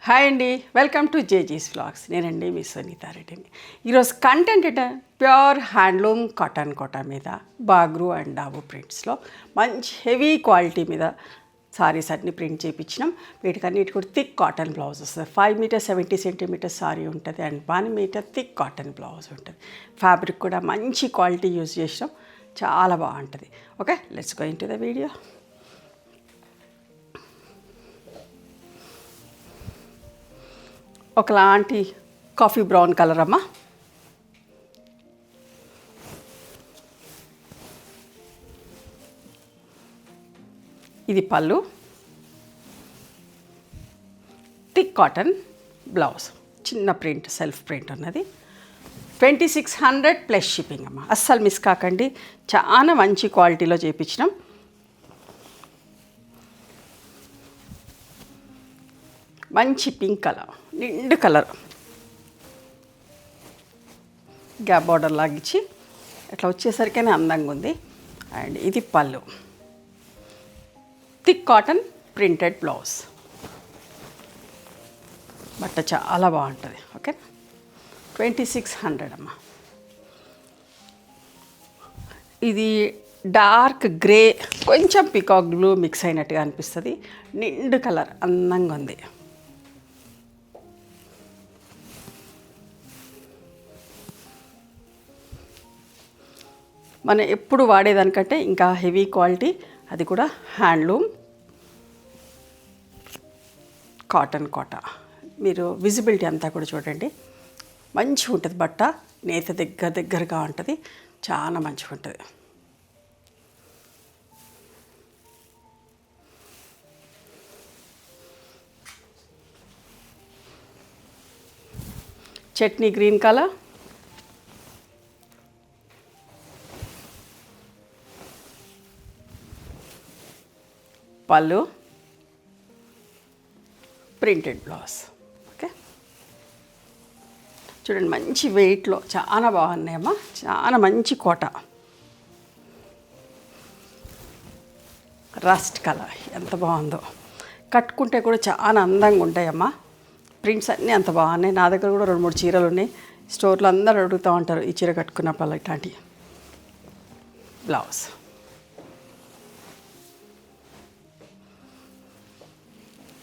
Hi అండి, welcome to జేజీస్ vlogs. నేనండి మీ సునీత రెడ్డిని. ఈరోజు కంటెంట్ ఏంటంటే ప్యూర్ హ్యాండ్లూమ్ కాటన్ కోటా మీద బాగ్రూ అండ్ డాబు ప్రింట్స్లో మంచి హెవీ క్వాలిటీ మీద సారీస్ అన్ని ప్రింట్ చేయించినాం. వీటికన్నిటి కూడా థిక్ కాటన్ బ్లౌజ్ వస్తుంది. 5 మీటర్ 70 సెంటీమీటర్ సారీ ఉంటుంది and 1 metre thick cotton blouse ఉంటుంది. ఫ్యాబ్రిక్ కూడా మంచి క్వాలిటీ యూజ్ చేసినాం, చాలా బాగుంటుంది. Okay, let's go into the video. ఒకలాంటి కాఫీ బ్రౌన్ కలర్ అమ్మ. ఇది పళ్ళు, థిక్ కాటన్ బ్లౌజ్, చిన్న ప్రింట్, సెల్ఫ్ ప్రింట్ ఉన్నది. 2600 ప్లస్ షిప్పింగ్ అమ్మ. అస్సలు మిస్ కాకండి, చాలా మంచి క్వాలిటీలో చేయించినాం. మంచి పింక్ కలర్, నిండు కలర్, గ్యాప్ బార్డర్ లాగిచ్చి ఇట్లా వచ్చేసరికనే అందంగా ఉంది. అండ్ ఇది పళ్ళు, థిక్ కాటన్ ప్రింటెడ్ బ్లౌజ్. బట్ట చాలా బాగుంటుంది. ఓకే, 2600 అమ్మ. ఇది డార్క్ గ్రే, కొంచెం పికాక్ బ్లూ మిక్స్ అయినట్టుగా అనిపిస్తుంది. నిండు కలర్, అందంగా ఉంది. మనం ఎప్పుడు వాడేదానికంటే ఇంకా హెవీ క్వాలిటీ, అది కూడా హ్యాండ్లూమ్ కాటన్ కోటా. మీరు విజిబిలిటీ అంతా కూడా చూడండి, మంచిగా ఉంటుంది. బట్ట నేత దగ్గరగా ఉంటుంది, చాలా మంచిగా ఉంటుంది. చట్నీ గ్రీన్ కలర్, పళ్ళు, ప్రింటెడ్ బ్లౌజ్. ఓకే, చూడండి మంచి వెయిట్లో చాలా బాగున్నాయమ్మా, చాలా మంచి కోట. రస్ట్ కలర్ ఎంత బాగుందో, కట్టుకుంటే కూడా చాలా అందంగా ఉంటాయమ్మా. ప్రింట్స్ అన్నీ అంత బాగున్నాయి. నా దగ్గర కూడా 2-3 చీరలు ఉన్నాయి. స్టోర్లో అందరూ అడుగుతూ ఉంటారు ఈ చీర కట్టుకున్నప్పుడు ఇట్లాంటి. బ్లౌజ్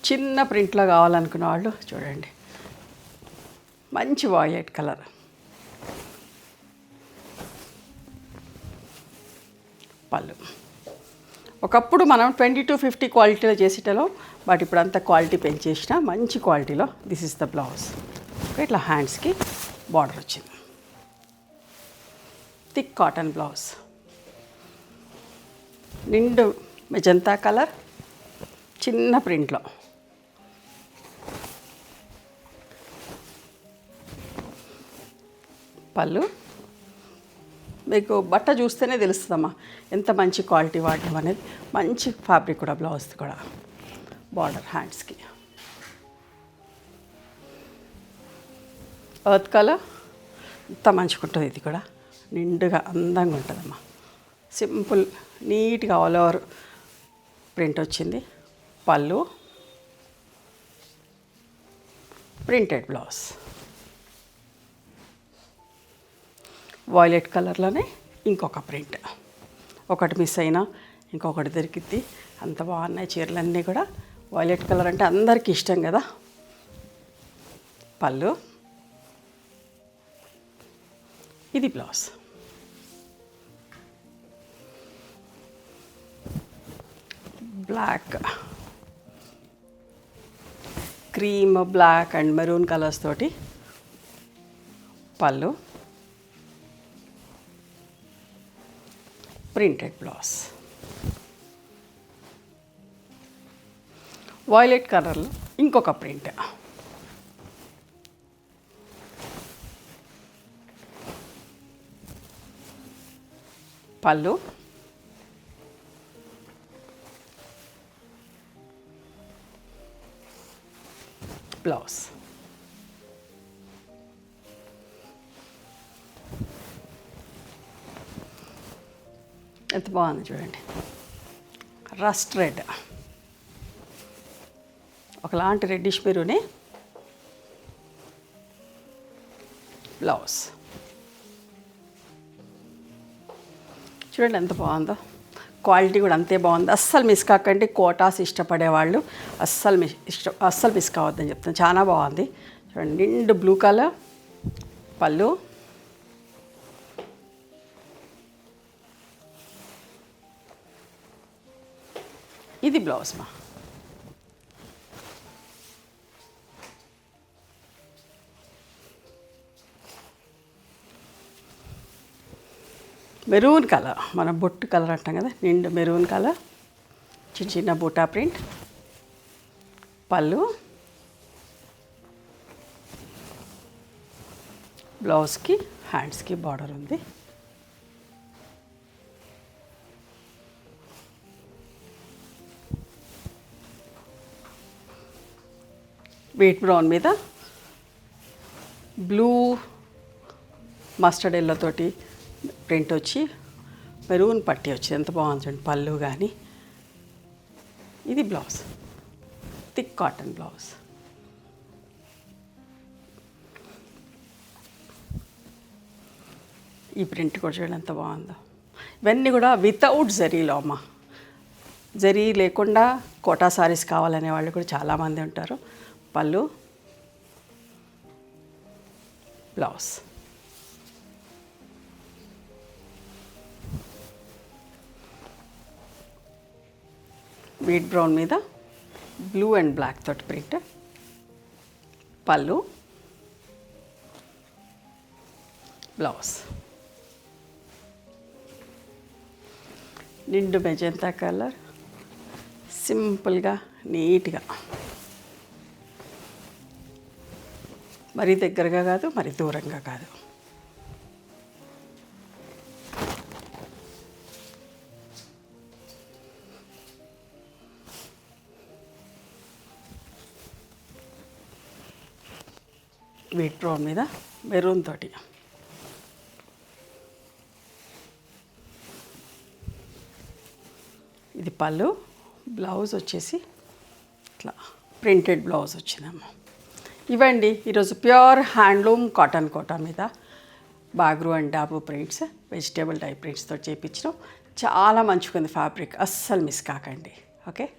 చిన్న ప్రింట్లో కావాలనుకున్న వాళ్ళు చూడండి, మంచి వాయిలెట్ కలర్. పళ్ళు ఒకప్పుడు మనం 20-50 క్వాలిటీలో చేసేటలో, బట్ ఇప్పుడు అంతా క్వాలిటీ పెంచేసిన మంచి క్వాలిటీలో. This is the blouse. Okay, ఇట్లా హ్యాండ్స్కి బార్డర్ వచ్చింది. థిక్ కాటన్ బ్లౌజ్, నిండు మెజంతా కలర్, చిన్న ప్రింట్లో. పళ్ళు మీకు బట్ట చూస్తేనే తెలుస్తుందమ్మా ఎంత మంచి క్వాలిటీ వాడడం అనేది. మంచి ఫ్యాబ్రిక్ కూడా, బ్లౌజ్ కూడా. బార్డర్ హ్యాండ్స్కి ఎర్త్ కలర్, ఎంత మంచిగా ఉంటుంది. ఇది కూడా నిండుగా అందంగా ఉంటుందమ్మా. సింపుల్ నీట్గా ఆల్ ఓవర్ ప్రింట్ వచ్చింది. పళ్ళు, ప్రింటెడ్ బ్లౌజ్. వాయిలెట్ కలర్లోనే ఇంకొక ప్రింట్, ఒకటి మిస్ అయినా ఇంకొకటి దొరికిద్ది. అంత బాగున్నాయి చీరలన్నీ కూడా. వాయిలెట్ కలర్ అంటే అందరికీ ఇష్టం కదా. పళ్ళు, ఇది blouse. Black, cream, black and maroon colours తోటి పళ్ళు, ప్రింటెడ్ బ్లౌజ్. వాయిలెట్ కలర్లో ఇంకొక ప్రింట్. పళ్ళు, బ్లౌజ్. ఎంత బాగుంది చూడండి. రస్ట్ రెడ్, ఒకలాంటి రెడ్డిష్ మెరూనే బ్లౌజ్. చూడండి ఎంత బాగుందో, క్వాలిటీ కూడా అంతే బాగుంది. అస్సలు మిస్ కాకండి. కోటాస్ ఇష్టపడేవాళ్ళు అస్సలు మిస్ కావద్దని చెప్తాను. చాలా బాగుంది. చూడండి నిండు బ్లూ కలర్ పళ్ళు, ఇది బ్లౌజ్ మా. మెరూన్ కలర్, మన బొట్టు కలర్ అంటాం కదా, నిండు మెరూన్ కలర్, చిన్న చిన్న బూటా ప్రింట్ పళ్ళు, బ్లౌజ్కి హ్యాండ్స్కి బార్డర్ ఉంది. వీట్ బ్రౌన్ మీద బ్లూ మస్టర్డ్ ఎల్లో తోటి ప్రింట్ వచ్చి మెరూన్ పట్టి వచ్చింది. ఎంత బాగుంది చూడండి పళ్ళు కానీ. ఇది బ్లౌజ్, థిక్ కాటన్ బ్లౌజ్. ఈ ప్రింట్ కూడా చూడండి ఎంత బాగుందో. ఇవన్నీ కూడా వితౌట్ జరీలో అమ్మ. జరీ లేకుండా కోటా సారీస్ కావాలనే వాళ్ళు కూడా చాలామంది ఉంటారు. పళ్ళు, బ్లౌజ్. వీట్ బ్రౌన్ మీద బ్లూ అండ్ బ్లాక్ తోటి ప్రింట్ పళ్ళు, బ్లౌజ్. నిండు మెజంతా కలర్, సింపుల్గా నీట్గా, మరీ దగ్గరగా కాదు మరీ దూరంగా కాదు. వీట్ బ్రౌన్ మీద మెరూన్ తోటి. ఇది పళ్ళు, బ్లౌజ్ వచ్చేసి ఇట్లా ప్రింటెడ్ బ్లౌజ్ వచ్చిందమ్మ. ఇవండి ఈరోజు ప్యూర్ హ్యాండ్లూమ్ కాటన్ కోటా మీద Bagru and Dabu prints, vegetable type ప్రింట్స్తో చేయించడం. చాలా మంచిగా ఉంది ఫ్యాబ్రిక్, అస్సలు మిస్ కాకండి. ఓకే.